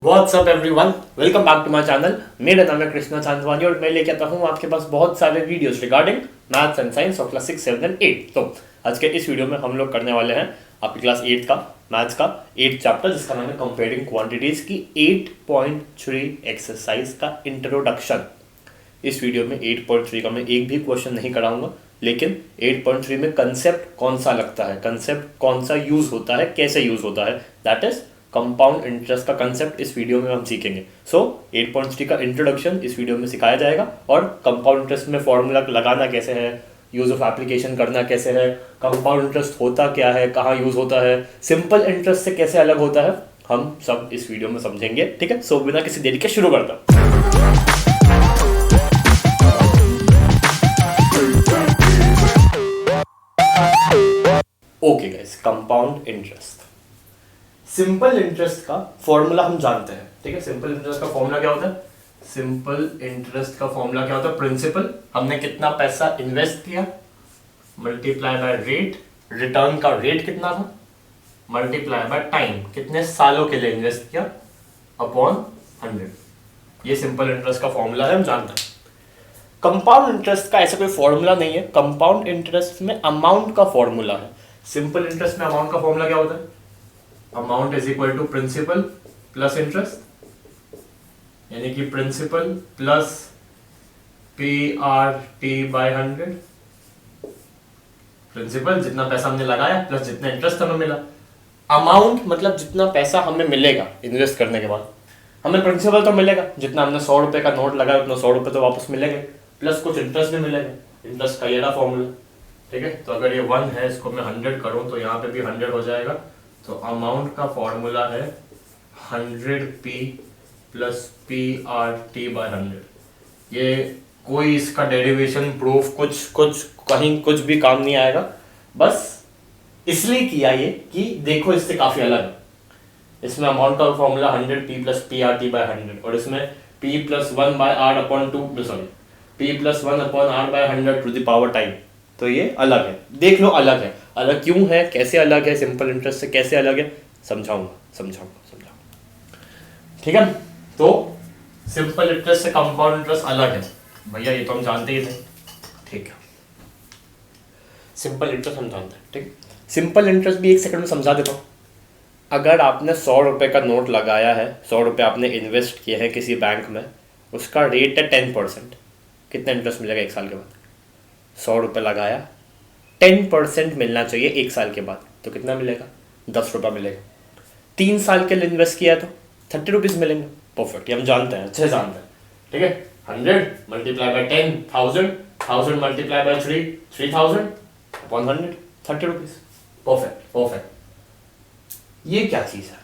WhatsApp everyone, welcome back to my channel. मेरा नाम है कृष्णा चांदवानी और मैं लेके आता हूँ आपके पास बहुत सारे videos regarding maths and science of class 6, 7 and 8। तो आज के इस वीडियो में हम लोग करने वाले हैं आपकी क्लास 8 का मैथ्स का 8 चैप्टर जिसका नाम है कंपेयरिंग क्वांटिटीज की 8.3 एक्सरसाइज का इंट्रोडक्शन। इस वीडियो में 8.3 का मैं एक भी क्वेश्चन नहीं कराऊंगा, लेकिन 8.3 में कंसेप्ट कौन सा लगता है, कंसेप्ट कौन सा यूज होता है, कैसे यूज होता है, दैट इज कंपाउंड इंटरेस्ट का कंसेप्ट इस वीडियो में हम सीखेंगे। सो 8.3 का इंट्रोडक्शन इस वीडियो में सिखाया जाएगा और कंपाउंड इंटरेस्ट में फॉर्मूला लगाना कैसे है, यूज ऑफ एप्लीकेशन करना कैसे है, कंपाउंड इंटरेस्ट होता क्या है, कहाँ यूज होता है, सिंपल इंटरेस्ट से कैसे अलग होता है, हम सब इस वीडियो में समझेंगे। ठीक है, सो बिना किसी देरी के शुरू करता हूं। Okay guys, compound interest, simple interest का फॉर्मूला हम जानते हैं। ठीक है, सिंपल इंटरेस्ट का फॉर्मूला क्या होता है? सिंपल इंटरेस्ट का फॉर्मूला क्या होता है? प्रिंसिपल, हमने कितना पैसा इन्वेस्ट किया, मल्टीप्लाई बाय रेट, रिटर्न का रेट कितना था, मल्टीप्लाई बाय टाइम, कितने सालों के लिए इन्वेस्ट किया, अपॉन 100। ये सिंपल इंटरेस्ट का फॉर्मूला है, हम जानते हैं। कंपाउंड इंटरेस्ट का ऐसा कोई फॉर्मूला नहीं है। कंपाउंड इंटरेस्ट में अमाउंट का फॉर्मूला है। सिंपल इंटरेस्ट में अमाउंट का फॉर्मूला क्या होता है? Amount is equal to principal plus interest, यानी कि principal plus PRT by 100। Principal जितना पैसा हमने लगाया प्लस जितना इंटरेस्ट हमें मिला। अमाउंट मतलब जितना पैसा हमें मिलेगा इन्वेस्ट करने के बाद। हमें प्रिंसिपल तो मिलेगा, जितना हमने 100 रुपए का नोट लगाया उतना 100 रुपए तो वापस मिलेंगे, प्लस कुछ इंटरेस्ट भी मिलेगा। इंटरेस्ट का ये रहा फॉर्मूला। ठीक है, तो अगर ये 1 है, इसको मैं 100 करूं तो यहाँ पे भी 100 हो जाएगा। तो अमाउंट का फॉर्मूला है 100p प्लस PRT बाय 100। ये कोई इसका डेरिवेशन प्रूफ कुछ कहीं कुछ भी काम नहीं आएगा, बस इसलिए किया ये कि देखो इससे काफी अलग है। इसमें अमाउंट का formula 100p plus PRT by 100 और इसमें p plus 1 by r upon 2 sorry p plus 1 upon r by 100 to the power time. तो ये अलग है, देख लो अलग है। अलग क्यों है, कैसे अलग है, सिंपल इंटरेस्ट से कैसे अलग है, समझाऊंगा। ठीक है, तो सिंपल इंटरेस्ट से कंपाउंड इंटरेस्ट अलग है भैया, ये तो हम जानते ही थे। ठीक है, सिंपल इंटरेस्ट हम जानते हैं। ठीक, सिंपल इंटरेस्ट भी एक सेकंड में समझा देता हूँ। अगर आपने 100 रुपए का नोट लगाया है, 100 रुपए आपने इन्वेस्ट किए हैं किसी बैंक में, उसका रेट है 10%, कितना इंटरेस्ट मिलेगा एक साल के बाद? 100 रुपये लगाया, 10% मिलना चाहिए एक साल के बाद, तो कितना मिलेगा? 10 रुपये मिलेगा। 3 साल के लिए इन्वेस्ट किया तो 30 रुपीज़ मिलेंगे। परफेक्ट, ये हम जानते हैं, अच्छे जानते हैं। ठीक है, 100 multiply by 10 1000, 1000 multiply by 3 3000 upon 100 30 rupees. Perfect. ये क्या चीज़ है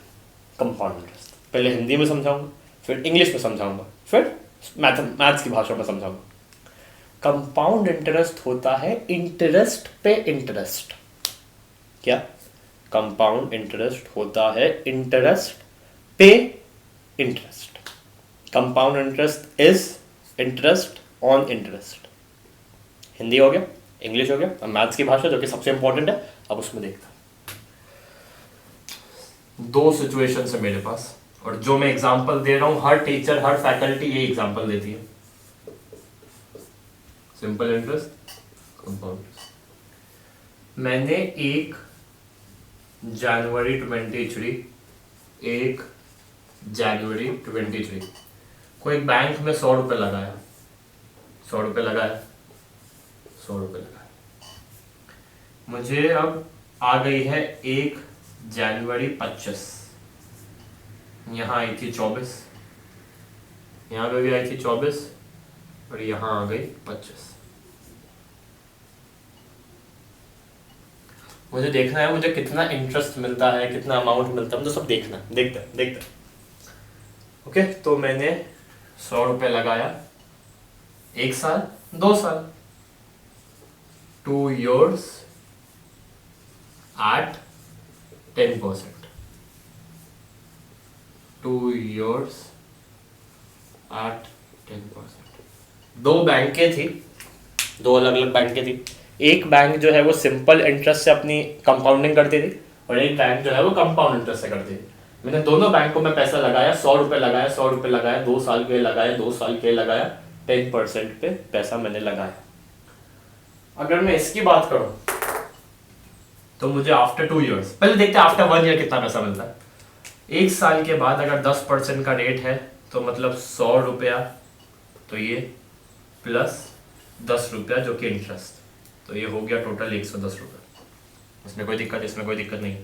कंपाउंड इंटरेस्ट? पहले हिंदी में समझाऊंगा, फिर इंग्लिश में समझाऊंगा, फिर मैथ्स की भाषा में समझाऊंगा। कंपाउंड इंटरेस्ट होता है इंटरेस्ट पे इंटरेस्ट। क्या? कंपाउंड इंटरेस्ट होता है इंटरेस्ट पे interest. Compound interest is interest on interest. Hindi हो गया, इंग्लिश हो गया, अब मैथ्स की भाषा जो कि सबसे इंपॉर्टेंट है, अब उसमें देखता हूं। 2 सिचुएशन है मेरे पास और जो मैं एग्जांपल दे रहा हूं, हर टीचर हर फैकल्टी ये एग्जांपल देती है। Simple interest, compound interest. मैंने 1 जनवरी 23 को एक बैंक में 100 रुपये लगाया। मुझे अब आ गई है 1 जनवरी 25, यहाँ आई थी 24, यहाँ पे भी आई थी 24 और यहाँ आ गई 25। मुझे देखना है मुझे कितना इंटरेस्ट मिलता है, कितना अमाउंट मिलता है, मुझे सब देखना है। देखते हैं। ओके, तो मैंने 100 रुपये लगाया, 1 साल 2 साल, 2 years at 10%, 2 years at 10%। 2 बैंकें थी, 2 अलग अलग बैंकें थी। एक बैंक जो है वो सिंपल इंटरेस्ट से अपनी कंपाउंडिंग करती थी और एक बैंक जो है वो कंपाउंड इंटरेस्ट से करती थी। मैंने दोनों बैंकों में पैसा लगाया, 100 रुपये लगाया, 100 रुपये लगाया, 2 साल के लगाया, 2 साल के लगाया, 10% पे पैसा मैंने लगाया। अगर मैं इसकी बात करूं तो मुझे आफ्टर 2 ईयर्स, पहले देखते हैं आफ्टर 1 ईयर कितना पैसा मिलता है। 1 साल के बाद अगर 10% का रेट है तो मतलब 100 रुपया, तो ये प्लस 10 रुपया जो कि इंटरेस्ट, तो ये हो गया टोटल 110 रुपये। इसमें कोई दिक्कत नहीं।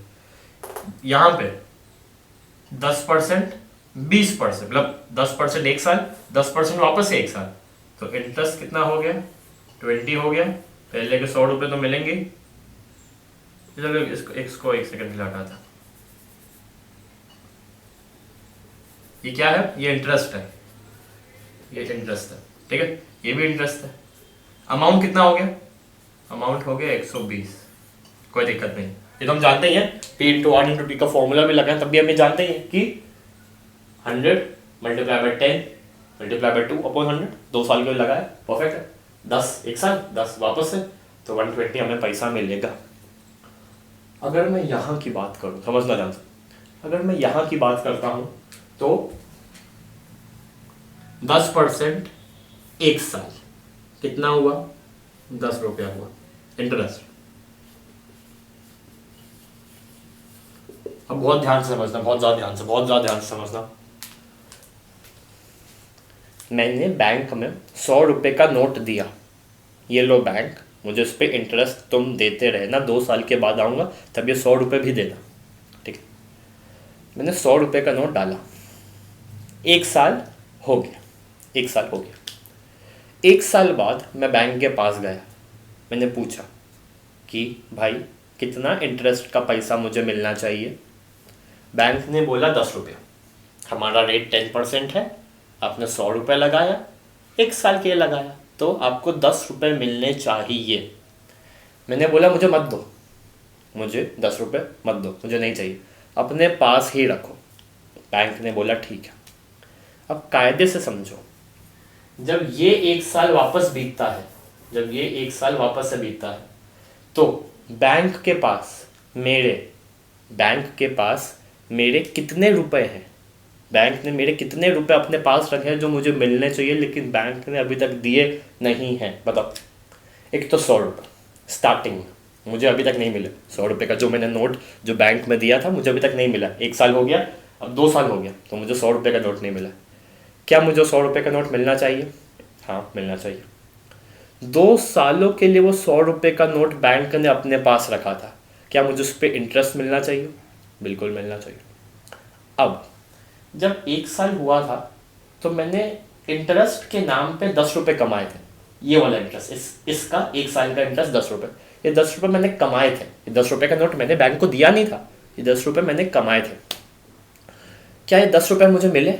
यहाँ पे 10% 20%, मतलब 10% 1 साल, 10% वापस से 1 साल, तो इंटरेस्ट कितना हो गया, 20 हो गया। पहले के 100 रुपये तो मिलेंगे। चलो इसको 1 सेकंड के लिए हटा था। ये क्या है, ये इंटरेस्ट है, ये इंटरेस्ट है, ठीक है, ये भी इंटरेस्ट है। अमाउंट कितना हो गया, अमाउंट हो गया 120, कोई दिक्कत नहीं। ये तो हम जानते ही हैं, P/R/T का फॉर्मूला भी लगाएं तब भी हमें जानते ही हैं कि 100 मल्टीप्लाई बाई 10 मल्टीप्लाई बाई 2/100, 2 साल के लिए लगाया, परफेक्ट है। 10 1 साल, 10 वापस से, तो 120 हमें पैसा मिलेगा। अगर मैं यहाँ की बात करूँ, समझना ध्यान से, अगर मैं यहाँ की बात करता हूँ तो 10% 1 साल कितना हुआ, 10 रुपया हुआ इंटरेस्ट। अब बहुत ध्यान से समझना, बहुत ज़्यादा ध्यान से समझना। मैंने बैंक में 100 रुपये का नोट दिया, ये लो बैंक, मुझे उस पर इंटरेस्ट तुम देते रहना, 2 साल के बाद आऊँगा तब ये 100 रुपये भी देना, ठीक है। मैंने 100 रुपये का नोट डाला, 1 साल हो गया, 1 साल हो गया। 1 साल बाद मैं बैंक के पास गया, मैंने पूछा कि भाई कितना इंटरेस्ट का पैसा मुझे मिलना चाहिए। बैंक ने बोला 10 रुपये, हमारा रेट 10% है, आपने 100 रुपये लगाया, 1 साल के लिए लगाया, तो आपको 10 रुपये मिलने चाहिए। मैंने बोला मुझे मत दो, मुझे 10 रुपये मत दो, मुझे नहीं चाहिए, अपने पास ही रखो। बैंक ने बोला ठीक है। अब कायदे से समझो, जब ये 1 साल वापस बीतता है, जब ये 1 साल वापस से बीतता है, तो बैंक के पास मेरे कितने रुपए हैं, बैंक ने मेरे कितने रुपए अपने पास रखे हैं जो मुझे मिलने चाहिए, लेकिन बैंक ने अभी तक दिए नहीं हैं। बताओ, एक तो 100 रुपये स्टार्टिंग में मुझे अभी तक नहीं मिले, 100 रुपये का जो मैंने नोट जो बैंक में दिया था मुझे अभी तक नहीं मिला। 1 साल हो गया, अब 2 साल हो गया, तो मुझे 100 रुपये का नोट नहीं मिला। क्या मुझे 100 रुपये का नोट मिलना चाहिए? हाँ, मिलना चाहिए। 2 सालों के लिए वो 100 रुपये का नोट बैंक ने अपने पास रखा था, क्या मुझे उस पर इंटरेस्ट मिलना चाहिए? बिल्कुल मिलना चाहिए। अब जब 1 साल हुआ था तो मैंने इंटरेस्ट के नाम पे 10 रुपये कमाए थे, ये वाला इंटरेस्ट, इसका 1 साल का इंटरेस्ट 10 रुपये, ये 10 रुपये मैंने कमाए थे। ये 10 रुपये का नोट मैंने बैंक को दिया नहीं था, ये 10 रुपये मैंने कमाए थे। क्या ये 10 रुपये मुझे मिले?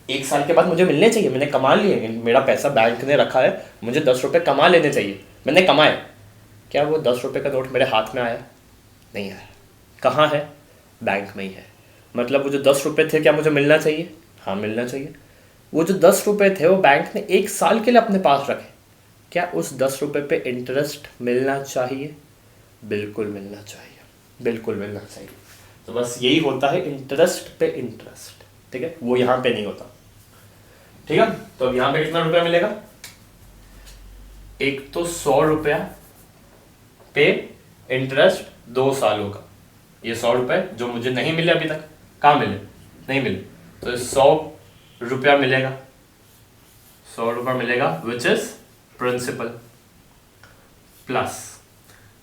1 साल के बाद मुझे मिलने चाहिए, मैंने कमा लिए, मेरा पैसा बैंक ने रखा है, मुझे 10 रुपये कमा लेने चाहिए, मैंने कमाए। क्या वो 10 रुपये का नोट मेरे हाथ में आया? नहीं आया। कहाँ है? बैंक में ही है। मतलब वो जो 10 रुपये थे क्या मुझे मिलना चाहिए? हाँ, मिलना चाहिए। वो जो 10 रुपये थे वो बैंक ने 1 साल के लिए अपने पास रखे, क्या उस 10 रुपये पे इंटरेस्ट मिलना चाहिए? बिल्कुल मिलना चाहिए, बिल्कुल मिलना चाहिए। तो बस यही होता है इंटरेस्ट पे इंटरेस्ट, ठीक है, वो यहाँ पे नहीं होता, ठीक है। तो अब यहाँ पे कितना रुपया मिलेगा? एक तो 100 रुपया पे इंटरेस्ट 2 सालों का, ये 100 रुपये जो मुझे नहीं मिले अभी तक, कहाँ मिले? नहीं मिले, तो 100 रुपया मिलेगा, 100 रुपया मिलेगा विच इज प्रिंसिपल, प्लस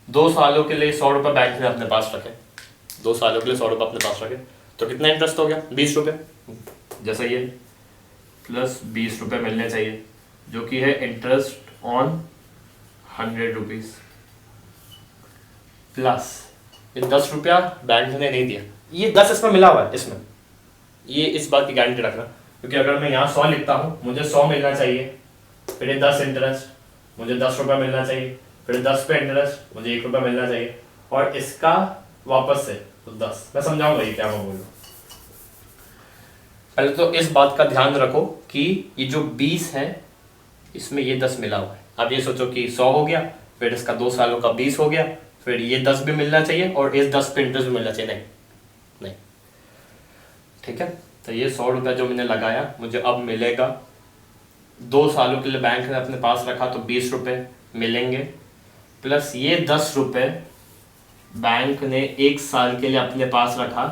2 सालों के लिए 100 रुपये बैंक ने अपने पास रखे, 2 सालों के लिए 100 रुपये अपने पास रखे, तो कितना इंटरेस्ट हो गया? 20 रुपये, जैसा ये प्लस 20 रुपये मिलने चाहिए, जो कि है इंटरेस्ट ऑन 100 रुपीज़, प्लस ये 10 रुपया बैंक ने नहीं दिया, ये 10 इसमें मिला हुआ है, इसमें ये इस बात की गारंटी रखना, क्योंकि अगर मैं यहाँ 100 लिखता हूँ, मुझे 100 मिलना चाहिए, फिर ये 10 इंटरेस्ट, मुझे 10 रुपये मिलना चाहिए, फिर 10 पे इंटरेस्ट, मुझे 1 रुपया मिलना चाहिए, और इसका वापस से तो 10। मैं समझाऊंगा ये क्या मैं बोल रहा हूँ। पहले तो इस बात का ध्यान रखो कि ये जो 20 है इसमें ये 10 मिला हुआ है। अब ये सोचो कि 100 हो गया, फिर इसका 2 सालों का 20 हो गया, फिर ये 10 भी मिलना चाहिए और इस 10 पे इंटरेस्ट भी मिलना चाहिए। नहीं, ठीक है। तो ये 100 रुपया जो मैंने लगाया मुझे अब मिलेगा, 2 सालों के लिए बैंक ने अपने पास रखा तो 20 रुपये मिलेंगे, प्लस ये 10 रुपये बैंक ने 1 साल के लिए अपने पास रखा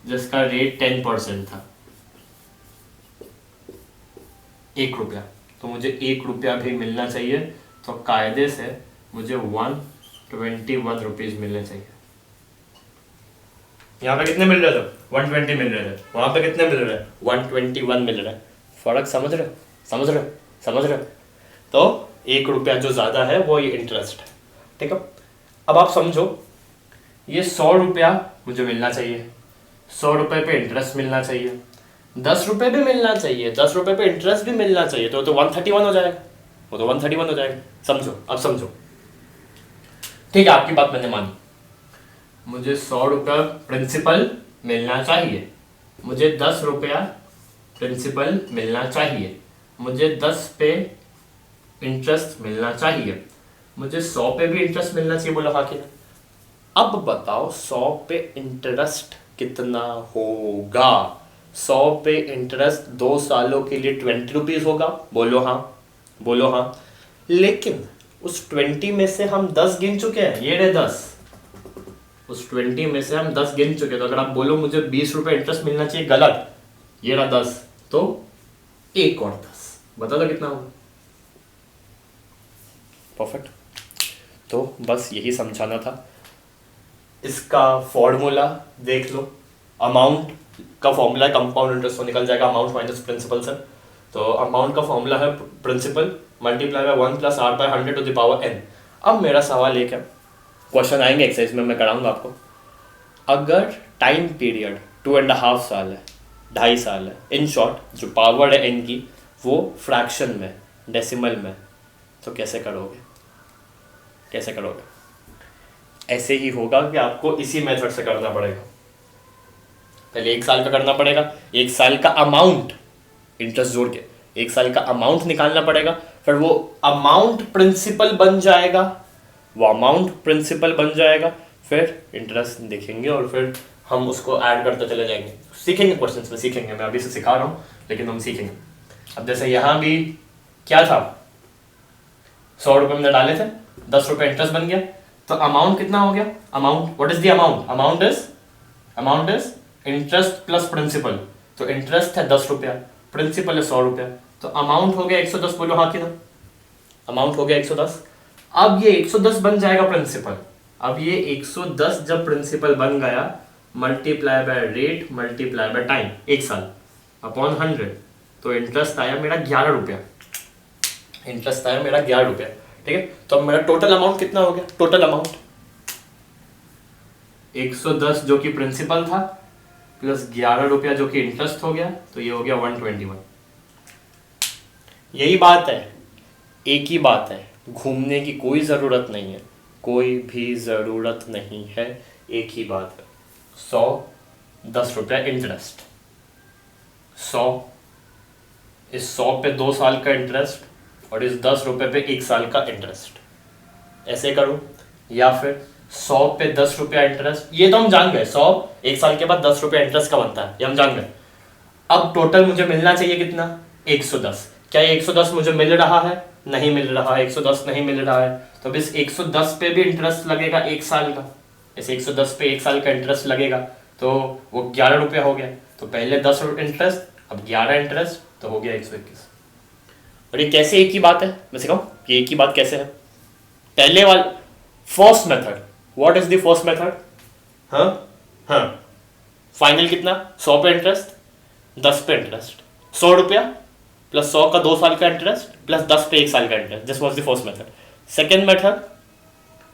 जिसका रेट 10% था, 1 रुपया। तो मुझे 1 रुपया भी मिलना चाहिए, तो कायदे से मुझे 121 रुपीज़ मिलने चाहिए। यहाँ पे कितने मिल रहे थे? 120 मिल रहे थे। वहाँ पे कितने मिल रहे हैं? 121 मिल रहा है। फर्क समझ रहे? समझ रहे? समझ रहे? तो 1 रुपया जो ज़्यादा है वो ये इंटरेस्ट है, ठीक है। अब आप समझो, ये 100 रुपया मुझे मिलना चाहिए, 100 रुपये पे इंटरेस्ट मिलना चाहिए, 10 रुपये भी मिलना चाहिए, 10 रुपये पे इंटरेस्ट भी मिलना चाहिए, तो 131 हो जाएगा, वो तो 131 हो जाएगा। समझो, अब समझो, ठीक है, आपकी बात मैंने मानी। मुझे 100 रुपया प्रिंसिपल मिलना चाहिए, मुझे 10 रुपया प्रिंसिपल मिलना चाहिए, मुझे 10 पे इंटरेस्ट मिलना चाहिए, मुझे 100 पे भी इंटरेस्ट मिलना चाहिए, बोला हाकिम। अब बताओ 100 पे इंटरेस्ट कितना होगा? 100 पे इंटरेस्ट 2 सालों के लिए 20 रुपीज़ होगा, बोलो हाँ, बोलो हाँ। लेकिन उस 20 में से हम 10 गिन चुके हैं, ये रहे 10, उस 20 में से हम 10 गिन चुके हैं। तो अगर आप बोलो मुझे 20 रुपये इंटरेस्ट मिलना चाहिए, गलत, ये रहा 10, तो एक और 10, बता दो कितना होगा? परफेक्ट। तो बस यही समझाना था। इसका फॉर्मूला देख लो, अमाउंट का फॉर्मूला है कंपाउंड इंटरेस्ट, तो निकल जाएगा अमाउंट माइनस प्रिंसिपल से। तो अमाउंट का फॉर्मूला है principal multiply by 1 + r/100 to the power n। अब मेरा सवाल एक है, क्वेश्चन आएंगे एक्सरसाइज में, मैं कराऊंगा आपको। अगर टाइम पीरियड 2.5 साल है, 2.5 साल है, इन शॉर्ट जो पावर है n की वो फ्रैक्शन में, डेसिमल में, तो कैसे करोगे? कैसे करोगे? ऐसे ही होगा कि आपको इसी मेथड से करना पड़ेगा। पहले 1 साल का करना पड़ेगा, 1 साल का अमाउंट इंटरेस्ट जोड़ के 1 साल का अमाउंट निकालना पड़ेगा, फिर वो अमाउंट प्रिंसिपल बन जाएगा, वो अमाउंट प्रिंसिपल बन जाएगा, फिर इंटरेस्ट देखेंगे और फिर हम उसको ऐड करते चले जाएंगे। सीखेंगे, क्वेश्चंस में सीखेंगे, मैं अभी से सिखा रहा हूँ लेकिन हम सीखेंगे। अब जैसे यहाँ भी क्या था, 100 रुपये मैंने डाले थे, 10 रुपये इंटरेस्ट बन गया, तो अमाउंट कितना हो गया? Amount, what is the amount? Amount is interest plus principal. तो इंटरेस्ट है 10 रुपया, प्रिंसिपल है 100 रुपया, तो अमाउंट हो गया 110, बोलो हाँ कि ना? अमाउंट हो गया 110। अब ये 110 बन जाएगा प्रिंसिपल। अब ये 110 जब प्रिंसिपल बन गया, multiply by rate multiply by time, 1 साल अपॉन 100, तो इंटरेस्ट आया मेरा 11 रुपया, इंटरेस्ट आया मेरा 11 रुपया, ठीक है। तो अब मेरा टोटल अमाउंट कितना हो गया? टोटल अमाउंट 110 जो कि प्रिंसिपल था प्लस 11 रुपया जो कि इंटरेस्ट हो गया, तो ये हो गया 121। यही बात है, एक ही बात है, घूमने की कोई ज़रूरत नहीं है, कोई भी ज़रूरत नहीं है, एक ही बात है। 100, 10 रुपया इंटरेस्ट, 100, इस 100 पे 2 साल का इंटरेस्ट और इस 10 रुपये पे 1 साल का इंटरेस्ट, ऐसे करूँ, या फिर 100 पे 10 रुपया इंटरेस्ट, ये तो हम जान गए, 100 1 साल के बाद 10 रुपया इंटरेस्ट का बनता है, ये हम जान गए। अब टोटल मुझे मिलना चाहिए कितना? 110। क्या ये 110 मुझे मिल रहा है? नहीं मिल रहा है, 110 नहीं मिल रहा है, तो अब इस 110 पे भी इंटरेस्ट लगेगा 1 साल का, इस 110 पे 1 साल का इंटरेस्ट लगेगा, तो वो 11 रुपया हो गया। तो पहले 10 इंटरेस्ट, अब 11 इंटरेस्ट, तो हो गया 121। और ये कैसे एक ही बात है, मैं सिखाऊं ये एक ही बात कैसे है? पहले वाला first method, what is the first method? हाँ, फाइनल कितना? 100 पे इंटरेस्ट, 10 पे इंटरेस्ट, 100 रुपया प्लस 100 का 2 साल का इंटरेस्ट प्लस 10 पे 1 साल का interest, this was the first method. Second method,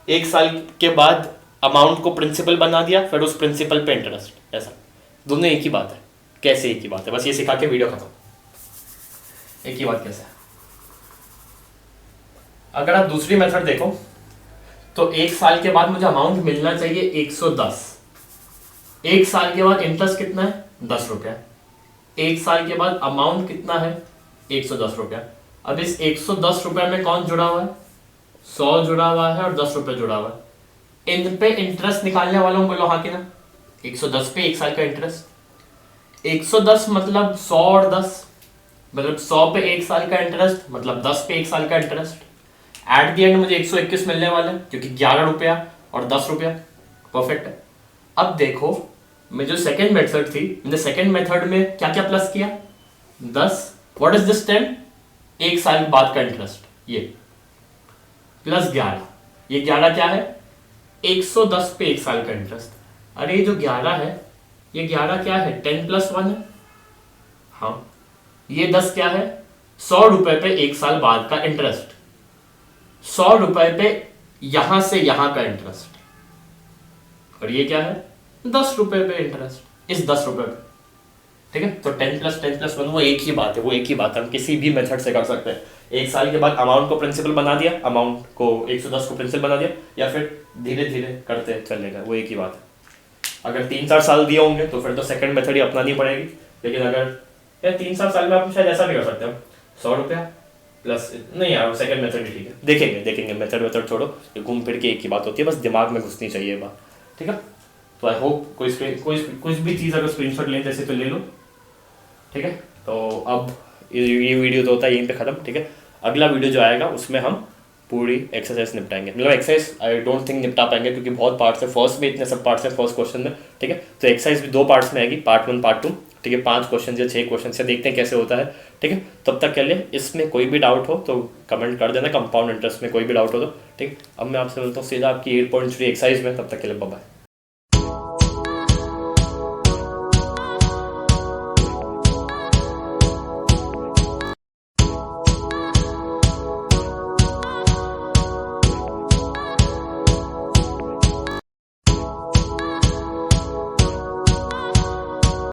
1 साल के बाद अमाउंट को प्रिंसिपल बना दिया, फिर उस प्रिंसिपल पे इंटरेस्ट, ऐसा। दोनों एक ही बात है। कैसे एक ही बात है? बस ये सिखा के वीडियो खत्म। एक ही बात कैसे है? अगर आप दूसरी मेथड देखो तो 1 साल के बाद मुझे अमाउंट मिलना चाहिए 110, 1 साल के बाद इंटरेस्ट कितना है? 10 रुपया, 1 साल के बाद अमाउंट कितना है? 110 रुपया। अब इस 110 रुपये में कौन जुड़ा हुआ है? 100 जुड़ा हुआ है और 10 रुपये जुड़ा हुआ है। इन पे इंटरेस्ट निकालने वाला हूं, बोलो हाँ कि ना? 110 पे 1 साल का इंटरेस्ट, 110 मतलब 100 और 10, मतलब 100 पे 1 साल का इंटरेस्ट, मतलब 10 पे 1 साल का इंटरेस्ट। एट द एंड मुझे 121 मिलने वाला है क्योंकि 11 रुपया और 10 रुपया। परफेक्ट है। अब देखो, मैं जो सेकेंड मेथड थी, मैंने सेकेंड मेथड में क्या क्या प्लस किया, 10, व्हाट इज दिस 10, 1 साल बाद का इंटरेस्ट, ये प्लस 11, ये 11 क्या है, 110 पे 1 साल का इंटरेस्ट। अरे ये जो 11 है, ये 11 क्या है, 10+1 है। हाँ, ये 10 क्या है, 100 रुपए पे 1 साल बाद का इंटरेस्ट, 100 रुपए पे यहां से यहां का इंटरेस्ट। और ये क्या है, 10 रुपए पे इंटरेस्ट, इस 10 रुपए पे। ठीक है, तो 10+10+1 वो एक ही बात है, वो एक ही बात है, हम किसी भी मेथड से कर सकते हैं। 1 साल के बाद अमाउंट को प्रिंसिपल बना दिया, अमाउंट को 110 को प्रिंसिपल बना दिया, या फिर धीरे धीरे करते चलेगा, वो एक ही बात है। अगर 3-4 साल दिए होंगे तो फिर तो सेकंड मेथड ही अपनानी पड़ेगी। लेकिन अगर यार 3-4 साल में आप शायद ऐसा भी कर सकते हो, 100 रुपया प्लस, नहीं यार सेकंड मेथड ही ठीक है, देखेंगे देखेंगे, मेथड छोड़ो, ये घूम फिर के एक ही बात होती है, बस दिमाग में घुसनी चाहिए बात। ठीक है, तो आई होप कुछ भी चीज़ अगर स्क्रीनशॉट लें जैसे तो ले लो। ठीक है, तो अब ये वीडियो तो होता है यहीं पे ख़त्म। ठीक है, अगला वीडियो जो आएगा उसमें हम पूरी एक्सरसाइज निपटाएंगे, मतलब एक्सरसाइज आई डोंट थिंक निपटा पाएंगे क्योंकि बहुत पार्ट्स है, फर्स्ट में इतने सब पार्ट्स है फर्स्ट क्वेश्चन में। ठीक है, तो एक्सरसाइज भी 2 पार्ट्स में आएगी, पार्ट 1 पार्ट 2। ठीक है, 5 क्वेश्चन या 6 क्वेश्चन से देखते हैं कैसे होता है। ठीक है, तब तक के लिए इसमें कोई भी डाउट हो तो कमेंट कर देना, कंपाउंड इंटरेस्ट में कोई भी डाउट हो तो। ठीक, अब मैं आपसे मिलता हूँ सीधा आपकी 8.3 एक्सरसाइज में, तब तक के लिए बाय बाय।